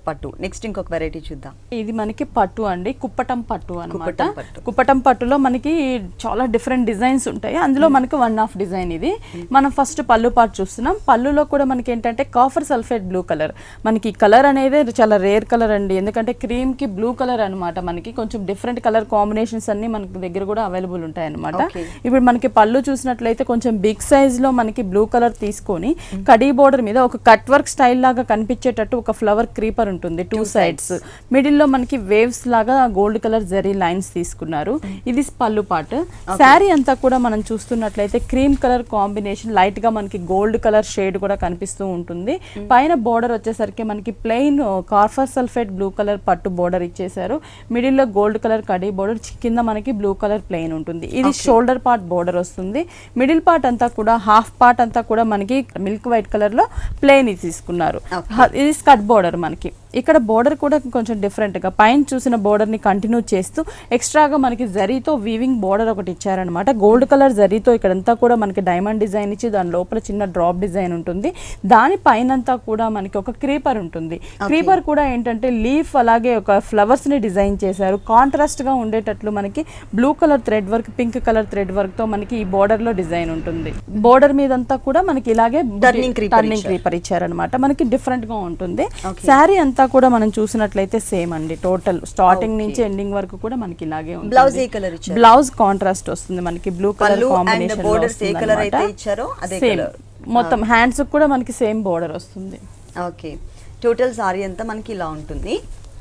పట్టు. నెక్స్ట్ ఇంకొక వెరైటీ చూద్దాం. ఇది మనకి పట్టు అండి, కుప్పటం పట్టు అన్నమాట. కుప్పటం పట్టు. కుప్పటం పట్టులో మనకి చాలా డిఫరెంట్ డిజైన్స్ ఉంటాయి. అందులో మనకి వన్ ఆఫ్ డిజైన్ ఇది. మనం ఫస్ట్ పళ్ళు పార్ట్ చూస్తున్నాం. పళ్ళులో కూడా మనకి ఏంటంటే కాఫర్ సల్ఫేట్ బ్లూ కలర్. మనకి కలర్ అనేది చాలా రేర్ కలర్ అండి, ఎందుకంటే క్రీమ్ కి బ్లూ కలర్ అనమాట. మనకి కొంచెం డిఫరెంట్ కలర్ కాంబినేషన్స్ అన్ని మనకి దగ్గర కూడా అవైలబుల్ ఉంటాయి అనమాట. ఇప్పుడు మనకి పళ్ళు చూసినట్లయితే కొంచెం బిగ్ సైజ్ లో మనకి బ్లూ కలర్ తీసుకొని కడీ బోర్డర్ మీద ఒక కట్ వర్క్ స్టైల్ లాగా కనిపించేటట్టు ఒక ఫ్లవర్ క్రీపర్ ఉంటుంది టూ సైడ్స్. మిడిల్ లో మనకి వేవ్స్ లాగా గోల్డ్ కలర్ జరీ లైన్స్ తీసుకున్నారు. ఇది పళ్ళు పార్ట్. శారీ అంతా కూడా మనం చూస్తున్నట్లయితే క్రీమ్ కలర్ కాంబినేషన్, లైట్ గా మనకి గోల్డ్ కలర్ షేడ్ కూడా కనిపిస్తూ ఉంటుంది. పైన బోర్డర్ వచ్చేసరికి మనకి plain copper sulphate blue colour పట్టు బోర్డర్ ఇచ్చేసారు. మిడిల్ లో గోల్డ్ కలర్ కడీ బోర్డర్, కింద మనకి బ్లూ కలర్ ప్లెయిన్ ఉంటుంది. ఇది షోల్డర్ పార్ట్ బోర్డర్ వస్తుంది. మిడిల్ పార్ట్ అంతా కూడా హాఫ్ పార్ట్ అంతా కూడా మనకి మిల్క్ వైట్ కలర్ లో ప్లెయిన్ తీసుకున్నారు. ఇది స్కర్ట్ బోర్డర్. మనకి ఇక్కడ బోర్డర్ కూడా కొంచెం డిఫరెంట్ గా పైన చూసిన బోర్డర్ ని కంటిన్యూ చేస్తూ ఎక్స్ట్రాగా మనకి జరీతో వీవింగ్ బోర్డర్ ఒకటి ఇచ్చారనమాట. గోల్డ్ కలర్ జరీతో ఇక్కడంతా కూడా మనకి డైమండ్ డిజైన్ ఇచ్చి దాని లోపల చిన్న డ్రాప్ డిజైన్ ఉంటుంది. దాని పైనంతా కూడా మనకి ఒక క్రీపర్ ఉంటుంది. క్రీపర్ కూడా ఏంటంటే లీఫ్ అలాగే ఒక ఫ్లవర్స్ ని డిజైన్ చేశారు. కాంట్రాస్ట్ గా ఉండేటట్లు మనకి blue colour thread work, pink colour thread work తో మనకి ఈ బోర్డర్ లో డిజైన్ ఉంటుంది. బోర్డర్ మీదంతా కూడా మనకి ఇలాగే టర్నింగ్ క్రీపర్ ఇచ్చారనమాట. మనకి డిఫరెంట్ గా ఉంటుంది. శారీ అంతా కూడా మనం చూసినట్లయితే సేమ్ అండి. టోటల్ స్టార్టింగ్ నుంచి ఎండింగ్ వరకు కూడా మనకి ఇలాగే ఉంటుంది. బ్లౌజ్ ఏ కలర్ ఇచ్చారు? బ్లౌజ్ కాంట్రాస్ట్ వస్తుంది మనకి, బ్లూ కలర్ కాంబినేషన్ లో వస్తుంది. సేమ్ మొత్తం హ్యాండ్స్ కూడా మనకి సేమ్ బోర్డర్ వస్తుంది. ఓకే, టోటల్ సారీ అంతా మనకి ఇలా ఉంటుంది.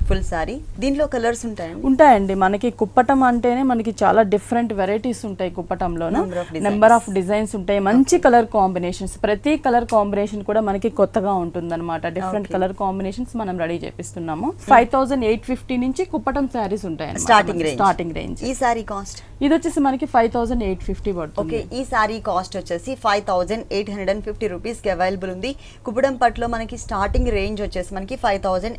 Full sorry. దీంట్లో కలర్స్ ఉంటాయండి. మనకి కుప్పటం అంటేనే మనకి చాలా డిఫరెంట్ వెరైటీస్ ఉంటాయి. కుప్పటంలోనూ నెంబర్ ఆఫ్ డిజైన్స్ ఉంటాయి. మంచి కలర్ కాంబినేషన్స్, ప్రతి కలర్ కాంబినేషన్ కూడా మనకి కొత్తగా ఉంటుంది అనమాట. డిఫరెంట్ కలర్ కాంబినేషన్స్ మనం రెడీ చేపిస్తున్నాము. 5850 నుంచి కుప్పటం శారీస్ ఉంటాయి స్టార్టింగ్ రేంజ్. ఈ సారీ కాస్ట్ ఇది వచ్చేసి మనకి 5850 పడుతుంది. ఓకే, ఈ సారీ కాస్ట్ వచ్చేసి 5850 రూపీస్ కి అవైలబుల్ ఉంది. కుప్పడం పట్టులో మనకి స్టార్టింగ్ రేంజ్ వచ్చేసి మనకి 5850